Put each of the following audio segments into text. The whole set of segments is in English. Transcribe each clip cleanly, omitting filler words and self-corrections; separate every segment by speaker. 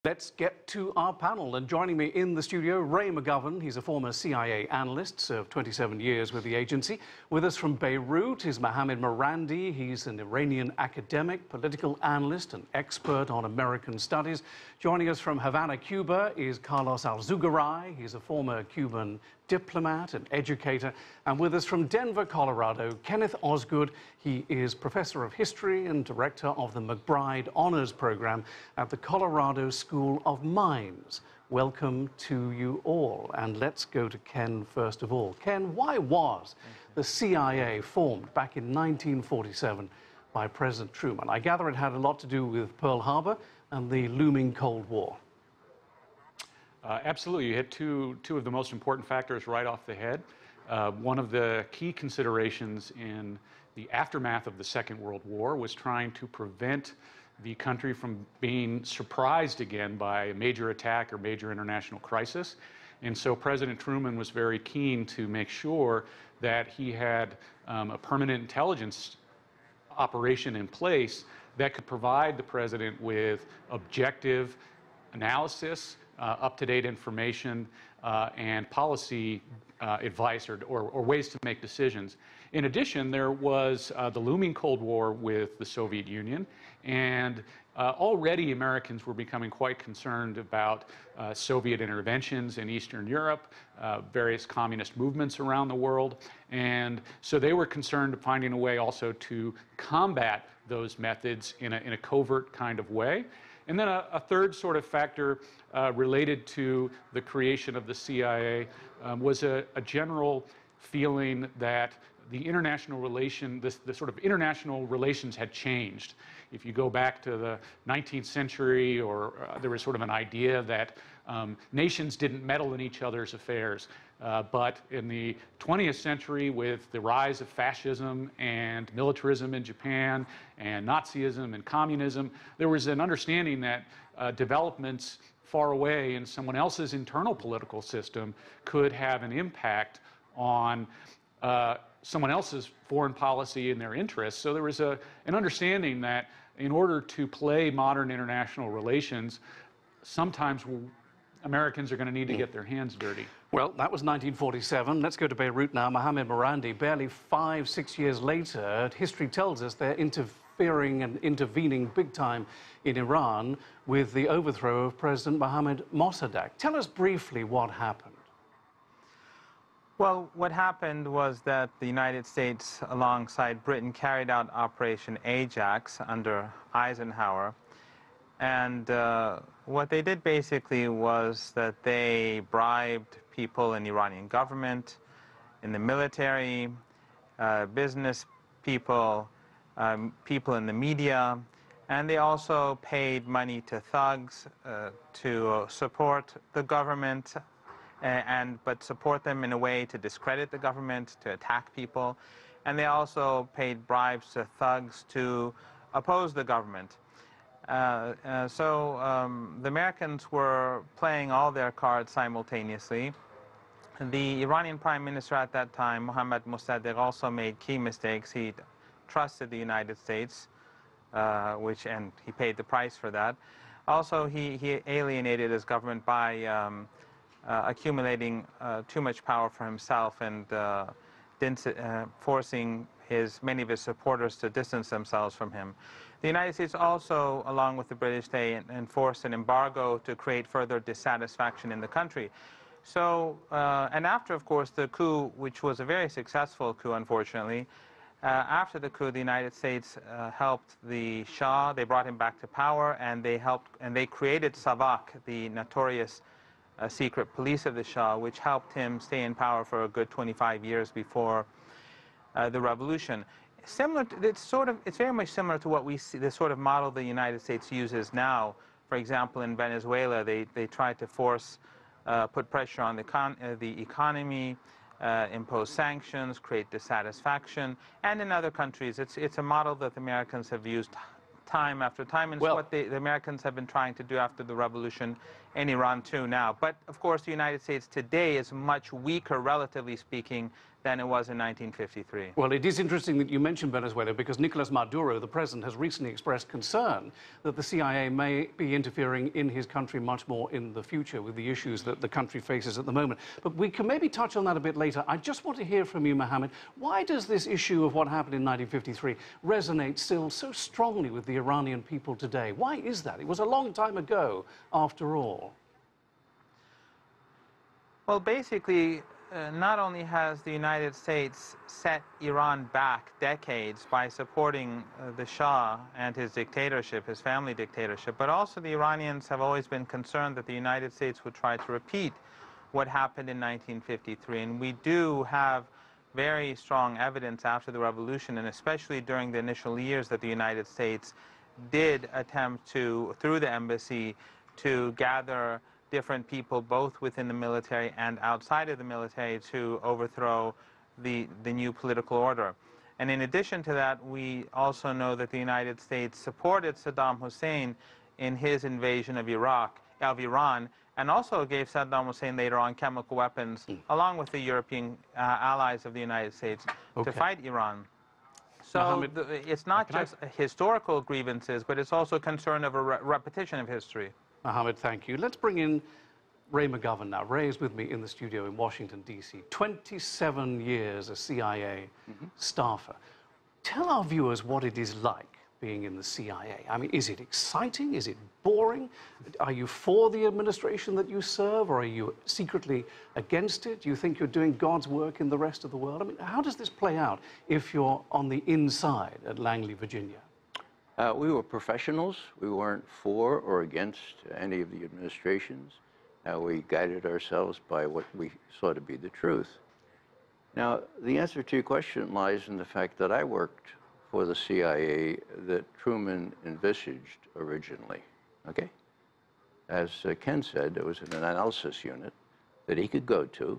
Speaker 1: Let's get to our panel, and joining me in the studio, Ray McGovern. He's a former CIA analyst, served 27 years with the agency. With us from Beirut is Mohammad Marandi. He's an Iranian academic, political analyst, and expert on American studies. Joining us from Havana, Cuba is Carlos Alzugaray. He's a former Cuban diplomat and educator. And with us from Denver, Colorado, Kenneth Osgood. He is professor of history and director of the McBride Honors Program at the Colorado School of Mines. Welcome to you all. And let's go to Ken first of all. Ken, why was the CIA formed back in 1947 by President Truman? I gather it had a lot to do with Pearl Harbor and the looming Cold War.
Speaker 2: Absolutely. You hit two of the most important factors right off the head. One of the key considerations in the aftermath of the Second World War was trying to prevent the country from being surprised again by a major attack or major international crisis. And so President Truman was very keen to make sure that he had a permanent intelligence operation in place that could provide the president with objective analysis, up-to-date information, and policy advice or ways to make decisions. In addition, there was the looming Cold War with the Soviet Union, and already Americans were becoming quite concerned about Soviet interventions in Eastern Europe, various communist movements around the world, and so they were concerned of finding a way also to combat those methods in a covert kind of way. And then a third sort of factor related to the creation of the CIA was a general feeling that the international the sort of international relations had changed. If you go back to the 19th century, or there was sort of an idea that nations didn't meddle in each other's affairs. But in the 20th century, with the rise of fascism and militarism in Japan and Nazism and communism, there was an understanding that developments far away in someone else's internal political system could have an impact on someone else's foreign policy and their interests. So there was an understanding that in order to play modern international relations, sometimes Americans are going to need to get their hands dirty.
Speaker 1: Well, that was 1947. Let's go to Beirut now. Mohammad Marandi, barely 5-6 years later, history tells us they're interfering and intervening big time in Iran with the overthrow of President Mohammad Mossadegh. Tell us briefly what happened.
Speaker 3: Well, what happened was that the United States, alongside Britain, carried out Operation Ajax under Eisenhower. And what they did basically was that they bribed people in the Iranian government, in the military, business people, people in the media, and they also paid money to thugs to support the government, but support them in a way to discredit the government, to attack people. And they also paid bribes to thugs to oppose the government. The Americans were playing all their cards simultaneously. The Iranian Prime Minister at that time, Mohammad Mossadegh, also made key mistakes. He trusted the United States, and he paid the price for that. Also, he alienated his government by accumulating too much power for himself and forcing many of his supporters to distance themselves from him. The United States also, along with the British, they enforced an embargo to create further dissatisfaction in the country. So, and after, of course, the coup, which was a very successful coup, unfortunately, after the coup, the United States helped the Shah. They brought him back to power, and they created Savak, the notorious secret police of the Shah, which helped him stay in power for a good 25 years before the revolution. It's very much similar to what we see, the sort of model the United States uses now. For example, in Venezuela, they tried to put pressure on the economy, impose sanctions, create dissatisfaction, and in other countries, it's a model that the Americans have used time after time, and it's what the Americans have been trying to do after the revolution in Iran too now. But of course, the United States today is much weaker, relatively speaking, than it was in 1953.
Speaker 1: Well, it is interesting that you mentioned Venezuela because Nicolas Maduro, the president, has recently expressed concern that the CIA may be interfering in his country much more in the future with the issues that the country faces at the moment. But we can maybe touch on that a bit later. I just want to hear from you, Mohammed. Why does this issue of what happened in 1953 resonate still so strongly with the Iranian people today? Why is that? It was a long time ago, after all.
Speaker 3: Well, basically, not only has the United States set Iran back decades by supporting the Shah and his dictatorship, his family dictatorship, but also the Iranians have always been concerned that the United States would try to repeat what happened in 1953. And we do have very strong evidence after the revolution, and especially during the initial years, that the United States did attempt to, through the embassy, to gather different people, both within the military and outside of the military, to overthrow the new political order. And in addition to that, we also know that the United States supported Saddam Hussein in his invasion of Iran, and also gave Saddam Hussein later on chemical weapons, along with the European allies of the United States, to fight Iran. So it's not just historical grievances, but it's also concern of a repetition of history.
Speaker 1: Mohammed, thank you. Let's bring in Ray McGovern now. Ray is with me in the studio in Washington, D.C. 27 years a CIA staffer. Tell our viewers what it is like being in the CIA. I mean, is it exciting? Is it boring? Are you for the administration that you serve, or are you secretly against it? Do you think you're doing God's work in the rest of the world? I mean, how does this play out if you're on the inside at Langley, Virginia?
Speaker 4: We were professionals. We weren't for or against any of the administrations. We guided ourselves by what we saw to be the truth. Now, the answer to your question lies in the fact that I worked for the CIA that Truman envisaged originally, okay? As Ken said, there was an analysis unit that he could go to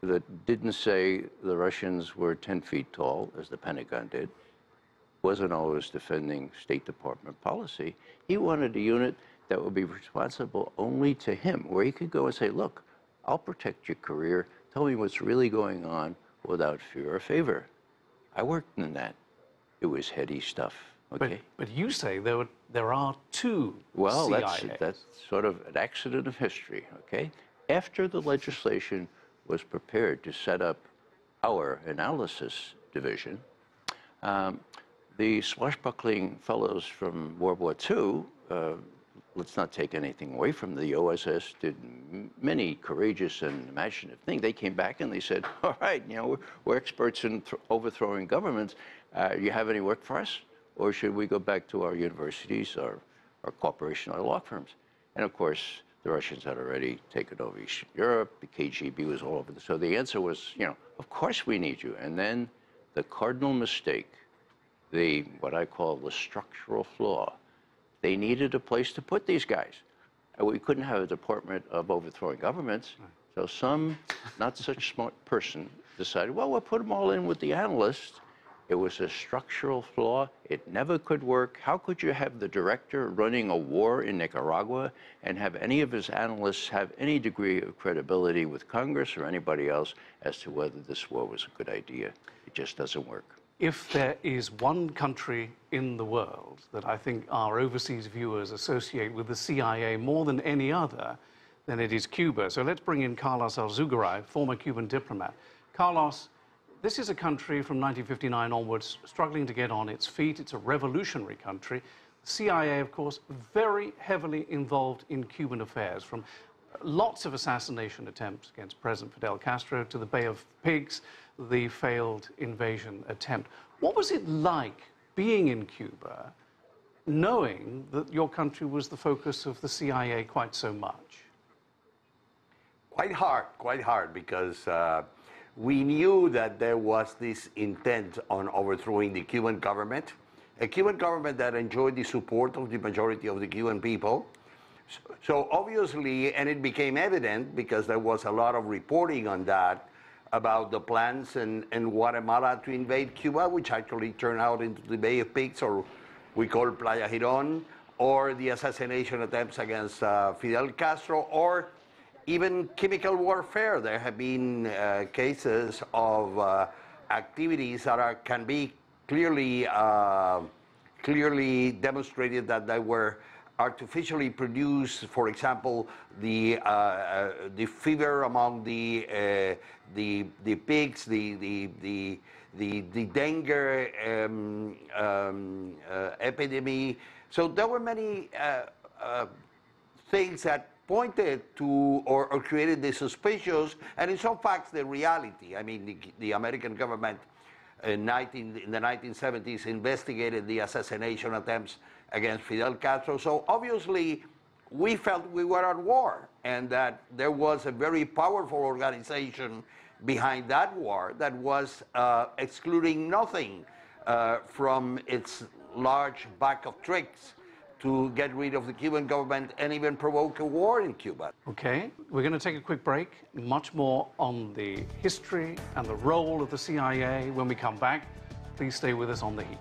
Speaker 4: that didn't say the Russians were 10 feet tall, as the Pentagon did. Wasn't always defending State Department policy. He wanted a unit that would be responsible only to him, where he could go and say, look, I'll protect your career. Tell me what's really going on without fear or favor. I worked in that. It was heady stuff, okay?
Speaker 1: But you say there are two
Speaker 4: Well,
Speaker 1: CIAs.
Speaker 4: that's sort of an accident of history, okay? After the legislation was prepared to set up our analysis division, the swashbuckling fellows from World War II, let's not take anything away from the OSS, did many courageous and imaginative things. They came back and they said, all right, you know, we're experts in overthrowing governments. You have any work for us? Or should we go back to our universities, our corporation, our law firms? And of course, the Russians had already taken over Eastern Europe. The KGB was all over. So the answer was, you know, of course we need you. And then the cardinal mistake, what I call the structural flaw. They needed a place to put these guys. And we couldn't have a Department of Overthrowing Governments. So some not such smart person decided, well, we'll put them all in with the analysts. It was a structural flaw. It never could work. How could you have the director running a war in Nicaragua and have any of his analysts have any degree of credibility with Congress or anybody else as to whether this war was a good idea? It just doesn't work.
Speaker 1: If there is one country in the world that I think our overseas viewers associate with the CIA more than any other, then it is Cuba. So let's bring in Carlos Alzugaray, former Cuban diplomat. Carlos, this is a country from 1959 onwards struggling to get on its feet. It's a revolutionary country. The CIA, of course, very heavily involved in Cuban affairs, from lots of assassination attempts against President Fidel Castro to the Bay of Pigs, the failed invasion attempt. What was it like being in Cuba, knowing that your country was the focus of the CIA quite so much?
Speaker 5: Quite hard, because we knew that there was this intent on overthrowing the Cuban government, a Cuban government that enjoyed the support of the majority of the Cuban people. So obviously, and it became evident because there was a lot of reporting on that, about the plans in Guatemala to invade Cuba, which actually turned out into the Bay of Pigs, or we call Playa Girón, or the assassination attempts against Fidel Castro, or even chemical warfare. There have been cases of activities that can be clearly demonstrated that they were artificially produced. For example, the fever among the pigs, the dengue epidemic. So there were many things that pointed to or created the suspicious, and in some facts the reality. I mean, the American government in the 1970s investigated the assassination attempts against Fidel Castro. So obviously we felt we were at war, and that there was a very powerful organization behind that war that was excluding nothing from its large bag of tricks to get rid of the Cuban government and even provoke a war in Cuba.
Speaker 1: Okay, we're going to take a quick break. Much more on the history and the role of the CIA when we come back. Please stay with us on The Heat.